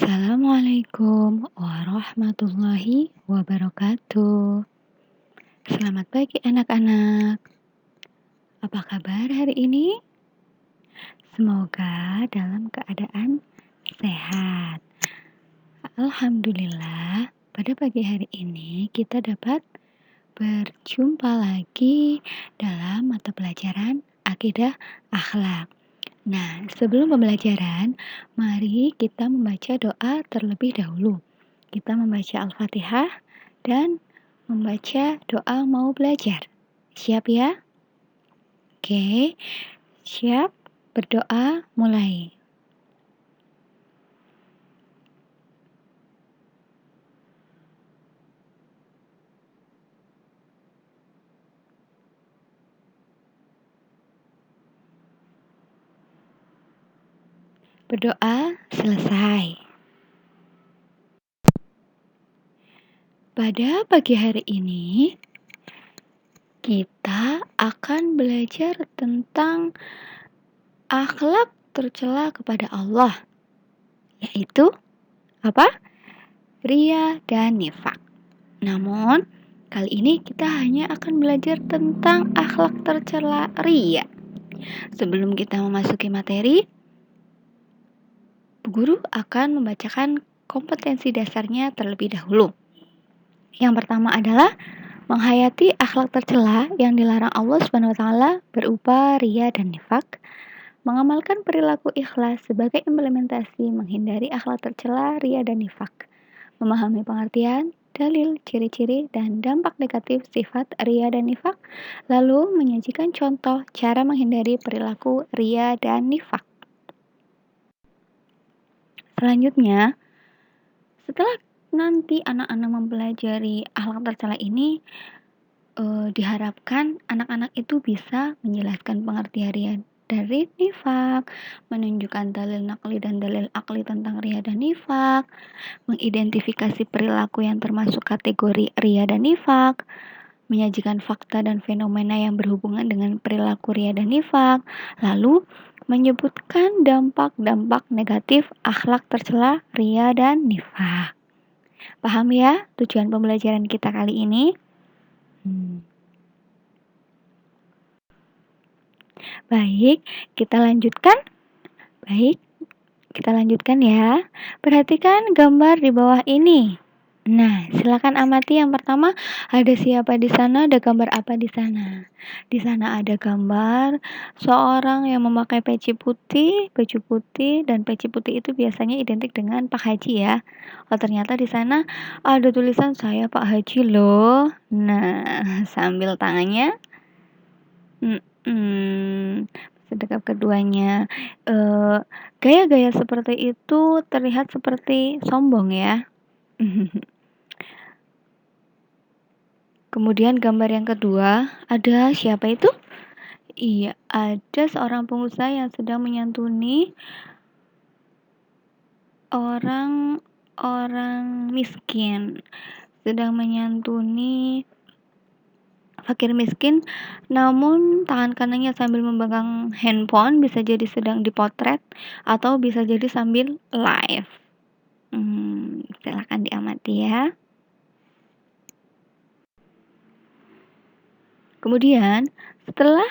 Assalamualaikum warahmatullahi wabarakatuh. Selamat pagi anak-anak. Apa kabar hari ini? Semoga dalam keadaan sehat. Alhamdulillah, pada pagi hari ini kita dapat berjumpa lagi dalam mata pelajaran akidah akhlak. Nah, sebelum pembelajaran, mari kita membaca doa terlebih dahulu. Kita membaca Al-Fatihah dan membaca doa mau belajar. Siap ya? Oke, siap? Berdoa mulai. Berdoa selesai. Pada pagi hari ini, kita akan belajar tentang akhlak tercela kepada Allah, yaitu apa? Ria dan nifak. Namun, kali ini kita hanya akan belajar tentang akhlak tercela ria. Sebelum kita memasuki materi, Bu Guru akan membacakan kompetensi dasarnya terlebih dahulu. Yang pertama adalah menghayati akhlak tercela yang dilarang Allah SWT berupa ria dan nifak, mengamalkan perilaku ikhlas sebagai implementasi menghindari akhlak tercela, ria dan nifak, memahami pengertian, dalil, ciri-ciri, dan dampak negatif sifat ria dan nifak, lalu menyajikan contoh cara menghindari perilaku ria dan nifak. Selanjutnya, setelah nanti anak-anak mempelajari akhlak tercela ini, diharapkan anak-anak itu bisa menjelaskan pengertian dari nifak, menunjukkan dalil nakli dan dalil akli tentang ria dan nifak, mengidentifikasi perilaku yang termasuk kategori ria dan nifak, menyajikan fakta dan fenomena yang berhubungan dengan perilaku ria dan nifak, lalu menyebutkan dampak-dampak negatif akhlak tercela ria dan nifak. Paham ya tujuan pembelajaran kita kali ini? Baik, kita lanjutkan. Ya. Perhatikan gambar di bawah ini. Nah, silakan amati yang pertama, ada siapa di sana, ada gambar apa di sana. Di sana ada gambar seorang yang memakai peci putih, baju putih, dan peci putih itu biasanya identik dengan Pak Haji ya. Oh, ternyata di sana ada tulisan saya Pak Haji loh. Nah, sambil tangannya sedekap keduanya. Gaya-gaya seperti itu terlihat seperti sombong ya. Kemudian gambar yang kedua, ada siapa itu? Iya, ada seorang pengusaha yang sedang menyantuni orang miskin. Sedang menyantuni fakir miskin, namun tangan kanannya sambil memegang handphone, bisa jadi sedang dipotret atau bisa jadi sambil live. Silakan diamati ya. Kemudian, setelah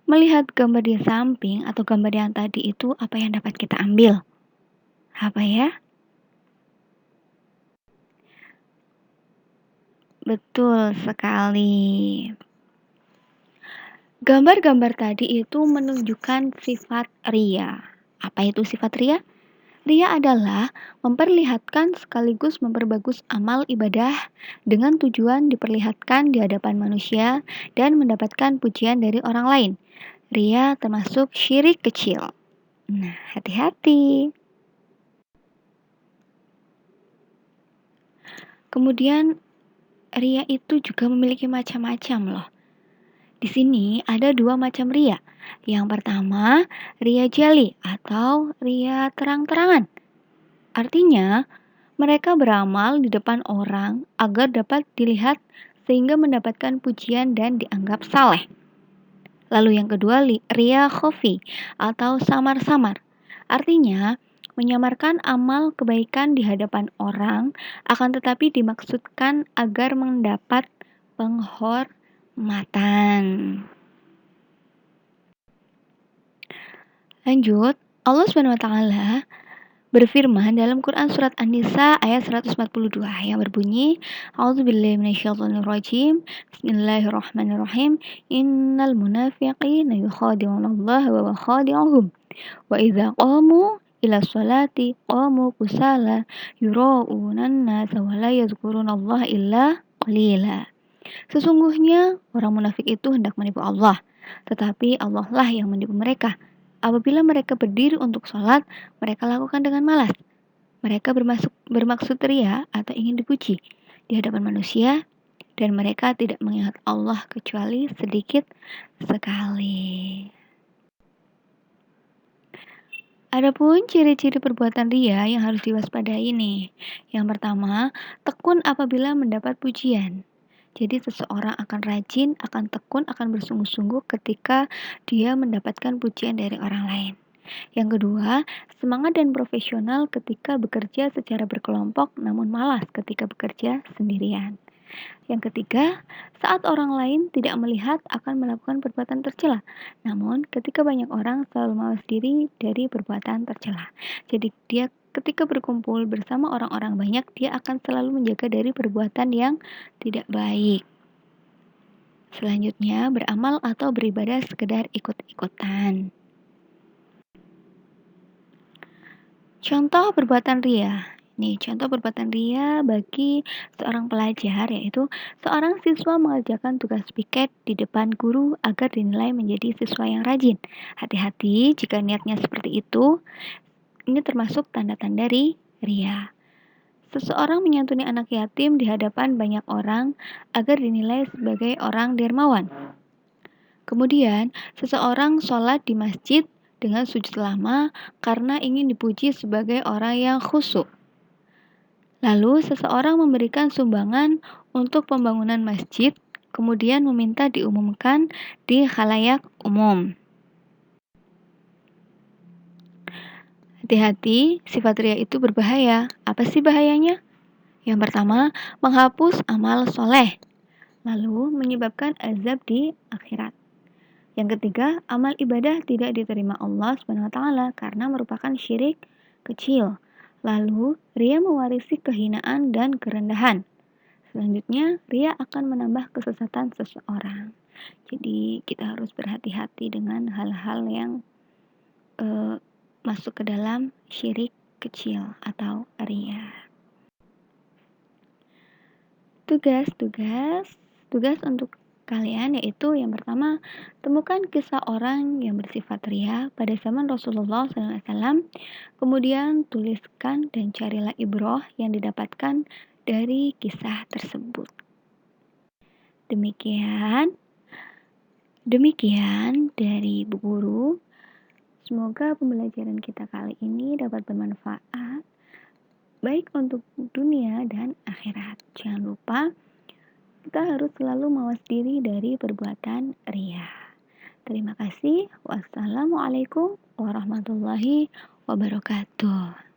melihat gambar di samping atau gambar yang tadi itu, apa yang dapat kita ambil? Apa ya? Betul sekali. Gambar-gambar tadi itu menunjukkan sifat ria. Apa itu sifat ria? Ria adalah memperlihatkan sekaligus memperbagus amal ibadah dengan tujuan diperlihatkan di hadapan manusia dan mendapatkan pujian dari orang lain. Ria termasuk syirik kecil. Nah, hati-hati. Kemudian, ria itu juga memiliki macam-macam loh. Di sini ada dua macam ria. Yang pertama, ria jali atau ria terang-terangan. Artinya, mereka beramal di depan orang agar dapat dilihat sehingga mendapatkan pujian dan dianggap saleh. Lalu yang kedua, ria khofi atau samar-samar. Artinya, Menyamarkan amal kebaikan di hadapan orang, akan tetapi dimaksudkan agar mendapat penghormatan. Lanjut, Allah SWT berfirman dalam Quran surat An-Nisa ayat 142 yang berbunyi, A'udzubillahi minasyaitonirrajim. Bismillahirrahmanirrahim. Innal munafiqina yukhadi'unallaha wa huwa khadi'uhum. Wa idza qamu ila sholati qamu kusala yura'unan nasa wa la yadhkurunallaha illa qalila. Sesungguhnya orang munafik itu hendak menipu Allah, tetapi Allah lah yang menipu mereka. Apabila mereka berdiri untuk sholat, mereka lakukan dengan malas. Mereka bermaksud ria atau ingin dipuji di hadapan manusia, dan mereka tidak mengingat Allah kecuali sedikit sekali. Adapun ciri-ciri perbuatan ria yang harus diwaspadai nih. Yang pertama, tekun apabila mendapat pujian. Jadi seseorang akan rajin, akan tekun, akan bersungguh-sungguh ketika dia mendapatkan pujian dari orang lain. Yang kedua, semangat dan profesional ketika bekerja secara berkelompok namun malas ketika bekerja sendirian. Yang ketiga, saat orang lain tidak melihat akan melakukan perbuatan tercela. Namun, ketika banyak orang selalu mawas diri dari perbuatan tercela. Jadi dia ketika berkumpul bersama orang-orang banyak, dia akan selalu menjaga dari perbuatan yang tidak baik. Selanjutnya, beramal atau beribadah sekedar ikut-ikutan. Contoh perbuatan ria. Nih, contoh perbuatan ria bagi seorang pelajar yaitu seorang siswa mengerjakan tugas piket di depan guru agar dinilai menjadi siswa yang rajin. Hati-hati jika niatnya seperti itu. Ini termasuk tanda-tanda ria. Seseorang menyantuni anak yatim di hadapan banyak orang agar dinilai sebagai orang dermawan. Kemudian, seseorang sholat di masjid dengan sujud lama karena ingin dipuji sebagai orang yang khusyuk. Lalu, seseorang memberikan sumbangan untuk pembangunan masjid, kemudian meminta diumumkan di khalayak umum. Hati-hati, sifat ria itu berbahaya. Apa sih bahayanya? Yang pertama, menghapus amal soleh, lalu menyebabkan azab di akhirat. Yang ketiga, amal ibadah tidak diterima Allah SWT karena merupakan syirik kecil. Lalu, ria mewarisi kehinaan dan kerendahan. Selanjutnya, ria akan menambah kesesatan seseorang. Jadi, kita harus berhati-hati dengan hal-hal yang masuk ke dalam syirik kecil atau ria. Tugas untuk kalian yaitu yang pertama, temukan kisah orang yang bersifat ria pada zaman Rasulullah SAW. Kemudian tuliskan dan carilah ibroh yang didapatkan dari kisah tersebut. Demikian dari Bu Guru. Semoga pembelajaran kita kali ini dapat bermanfaat baik untuk dunia dan akhirat. Jangan lupa kita harus selalu mawas diri dari perbuatan ria. Terima kasih. Wassalamualaikum warahmatullahi wabarakatuh.